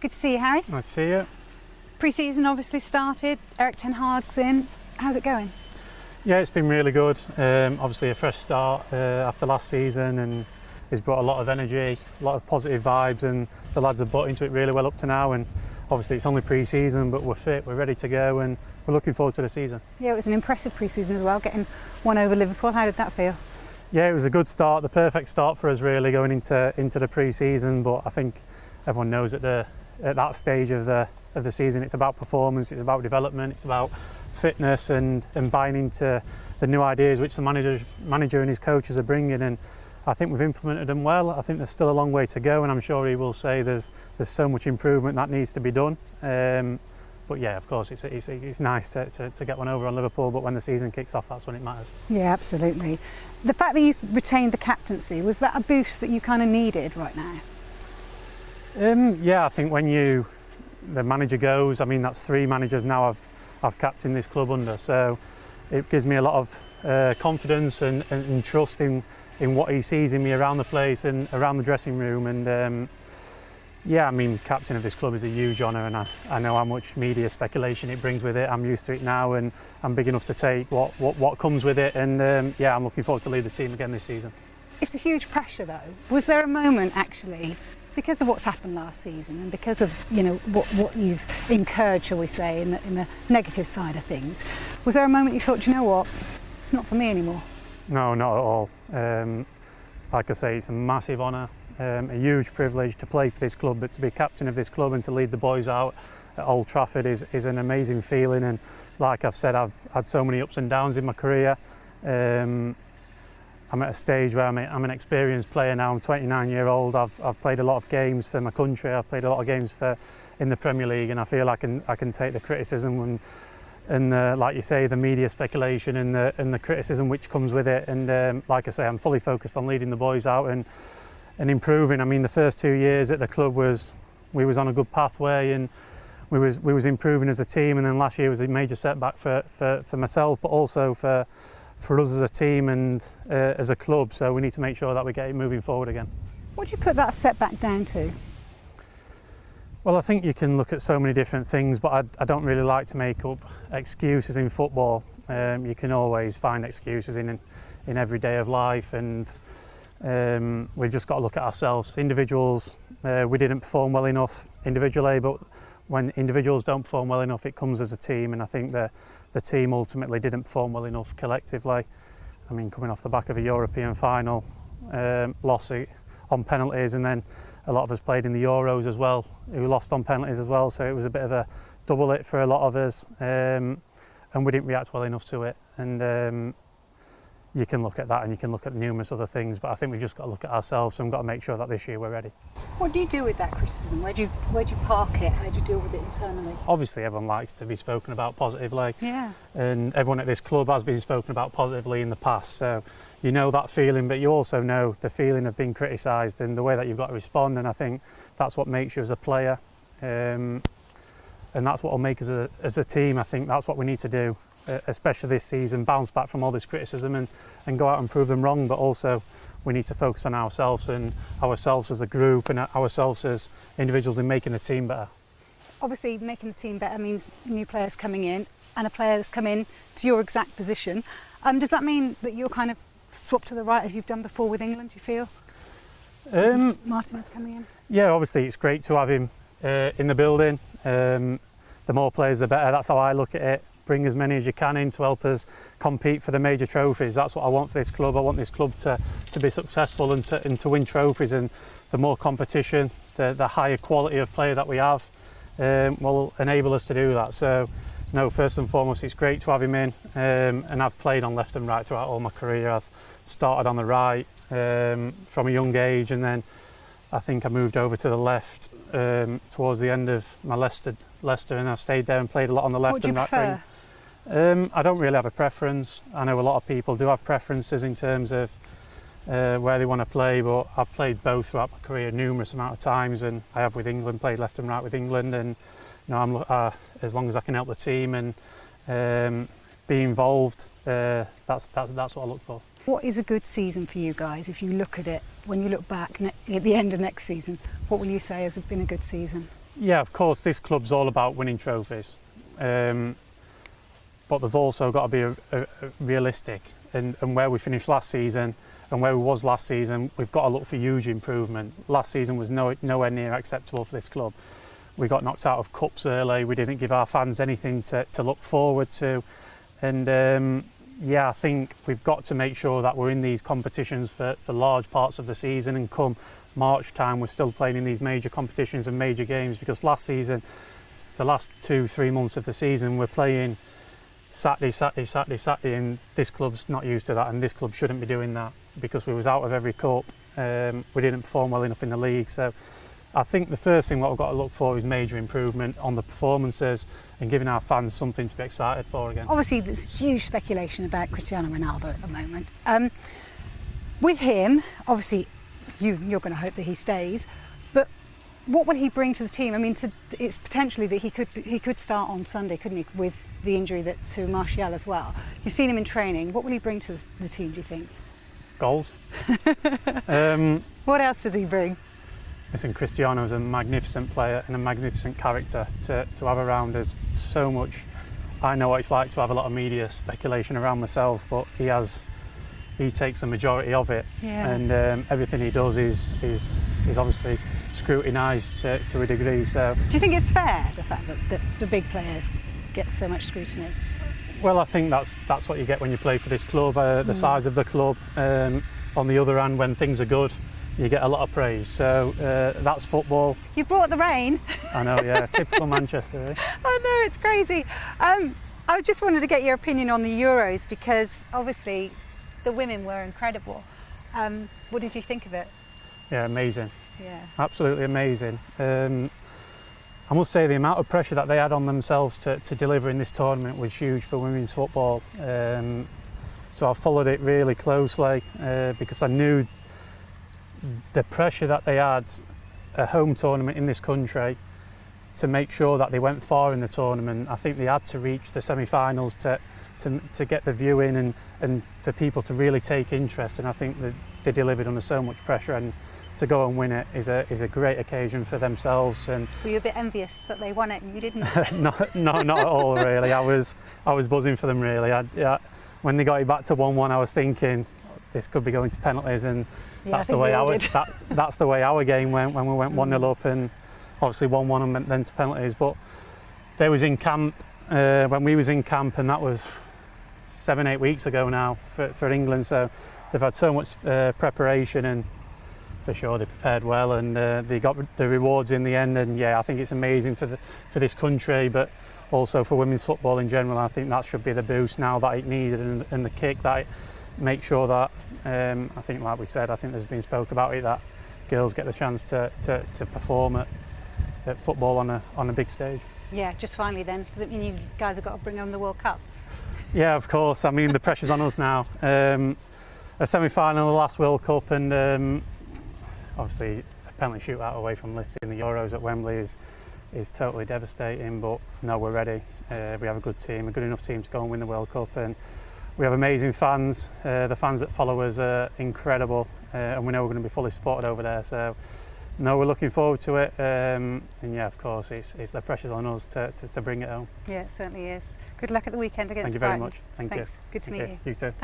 Good to see you, Harry. Nice to see you. Pre-season obviously started. Erik ten Hag's in. How's it going? Yeah, it's been really good. Obviously a fresh start after last season, and he's brought a lot of energy, a lot of positive vibes, and the lads have bought into it really well up to now. And obviously it's only pre-season, but we're fit, we're ready to go, and we're looking forward to the season. Yeah, it was an impressive pre-season as well, getting one over Liverpool. How did that feel? Yeah, it was a good start, the perfect start for us really going into the pre-season. But I think everyone knows at that stage of the season, it's about performance, it's about development, it's about fitness and buying into the new ideas which the manager and his coaches are bringing. And I think we've implemented them well. I think there's still a long way to go, and I'm sure he will say there's so much improvement that needs to be done. But yeah, of course, it's nice to get one over on Liverpool, but when the season kicks off, that's when it matters. Yeah, absolutely. The fact that you retained the captaincy, was that a boost that you kind of needed right now? Yeah, I think when the manager goes, I mean, that's 3 managers now I've captained this club under, so it gives me a lot of confidence and trust in what he sees in me around the place and around the dressing room. And yeah, I mean, captain of this club is a huge honour, and I know how much media speculation it brings with it. I'm used to it now, and I'm big enough to take what comes with it. And yeah, I'm looking forward to lead the team again this season. It's a huge pressure though. Was there a moment actually, because of what's happened last season and because of what you've incurred, shall we say, in the negative side of things, was there a moment you thought, you know what, it's not for me anymore? No, not at all. Like I say, it's a massive honour, a huge privilege to play for this club, but to be captain of this club and to lead the boys out at Old Trafford is an amazing feeling. And like I've said, I've had so many ups and downs in my career. I'm at a stage where I'm an experienced player now. I'm 29-year-old. I've played a lot of games for my country. I've played a lot of games in the Premier League, and I feel I can take the criticism and like you say, the media speculation and the criticism which comes with it. And like I say, I'm fully focused on leading the boys out and improving. I mean, the first 2 years at the club we was on a good pathway, and we was improving as a team. And then last year was a major setback for myself, but also for us as a team and as a club. So we need to make sure that we get it moving forward again. What do you put that setback down to? Well, I think you can look at so many different things, but I don't really like to make up excuses in football. You can always find excuses in every day of life, and we've just got to look at ourselves. Individuals, we didn't perform well enough individually, but when individuals don't perform well enough, it comes as a team, and I think the team ultimately didn't perform well enough collectively. I mean, coming off the back of a European final, loss on penalties, and then a lot of us played in the Euros as well, who lost on penalties as well, so it was a bit of a double hit for a lot of us, and we didn't react well enough to it. And you can look at that, and you can look at numerous other things, but I think we've just got to look at ourselves, and we've got to make sure that this year we're ready. What do you do with that criticism? Where do you park it? How do you deal with it internally? Obviously everyone likes to be spoken about positively, yeah, and everyone at this club has been spoken about positively in the past, so you know that feeling, but you also know the feeling of being criticised and the way that you've got to respond. And I think that's what makes you as a player, and that's what will make us as a team. I think that's what we need to do, especially this season, bounce back from all this criticism and go out and prove them wrong. But also we need to focus on ourselves and ourselves as a group and ourselves as individuals in making the team better. Obviously making the team better means new players coming in, and a player that's come in to your exact position. Does that mean that you're kind of swap to the right as you've done before with England, do you feel? Martinez coming in? Yeah, obviously it's great to have him in the building. The more players the better, that's how I look at it. Bring as many as you can in to help us compete for the major trophies. That's what I want for this club. I want this club to be successful and to win trophies, and the more competition, the higher quality of player that we have will enable us to do that. So no, first and foremost, it's great to have him in, and I've played on left and right throughout all my career. I've started on the right from a young age, and then I think I moved over to the left towards the end of my Leicester, and I stayed there and played a lot on the left and right wing. I don't really have a preference. I know a lot of people do have preferences in terms of where they want to play, but I've played both throughout my career numerous amount of times, and I have with England, played left and right with England, and you know, I'm as long as I can help the team and be involved, that's what I look for. What is a good season for you guys? If you look at it, when you look back at the end of next season, what will you say has been a good season? Yeah, of course, this club's all about winning trophies, but there's also got to be a realistic. And where we finished last season and where we was last season, we've got to look for huge improvement. Last season was nowhere near acceptable for this club. We got knocked out of cups early. We didn't give our fans anything to look forward to. And yeah, I think we've got to make sure that we're in these competitions for large parts of the season, and come March time we're still playing in these major competitions and major games, because last season, the last 2-3 months of the season, we're playing Saturday, and this club's not used to that, and this club shouldn't be doing that because we was out of every cup. We didn't perform well enough in the league, so I think the first thing what we've got to look for is major improvement on the performances and giving our fans something to be excited for again. Obviously there's huge speculation about Cristiano Ronaldo at the moment. With him, obviously you're going to hope that he stays, but what will he bring to the team? I mean, it's potentially that he could start on Sunday, couldn't he, with the injury to Martial as well. You've seen him in training. What will he bring to the team, do you think? Goals. What else does he bring? Listen, Cristiano's a magnificent player and a magnificent character to have around us. So much. I know what it's like to have a lot of media speculation around myself, but he takes the majority of it, yeah. And everything he does is obviously scrutinised to a degree. So, do you think it's fair, the fact that the big players get so much scrutiny? Well, I think that's what you get when you play for this club. The size of the club. On the other hand, when things are good, you get a lot of praise. So that's football. You brought the rain. I know, yeah, typical Manchester. Eh? I know, it's crazy. I just wanted to get your opinion on the Euros, because obviously the women were incredible. What did you think of it? Yeah, amazing. Yeah. Absolutely amazing. I must say the amount of pressure that they had on themselves to deliver in this tournament was huge for women's football. So I followed it really closely because I knew the pressure that they had, a home tournament in this country, to make sure that they went far in the tournament. I think they had to reach the semi-finals to get the view in and for people to really take interest, and I think that they delivered under so much pressure, and to go and win it is a great occasion for themselves. And were you a bit envious that they won it and you didn't? not at all, really. I was buzzing for them, really. When they got it back to 1-1, I was thinking this could be going to penalties, and yeah, that's the way our game went when we went 1-0 up, and obviously 1-1 and then to penalties. But they was in camp when we was in camp, and that was 7-8 weeks ago now for England. So they've had so much preparation, and for sure they prepared well, and they got the rewards in the end. And yeah, I think it's amazing for this country, but also for women's football in general. I think that should be the boost now that it needed, and the kick that it make sure that I think, like we said, I think there's been spoke about it, that girls get the chance to perform at football on a big stage. Yeah, just finally then, does it mean you guys have got to bring home the World Cup? Yeah, of course. I mean, the pressure's on us now. A semi-final of the last World Cup, and obviously a penalty shootout away from lifting the Euros at Wembley is totally devastating, but no, we're ready. We have a good team, a good enough team to go and win the World Cup, and we have amazing fans. The fans that follow us are incredible, and we know we're going to be fully supported over there. So, no, we're looking forward to it, and yeah, of course, it's the pressure's on us to bring it home. Yeah, it certainly is. Good luck at the weekend against Brighton. Thank you very much. Thanks. Good to meet you. You too.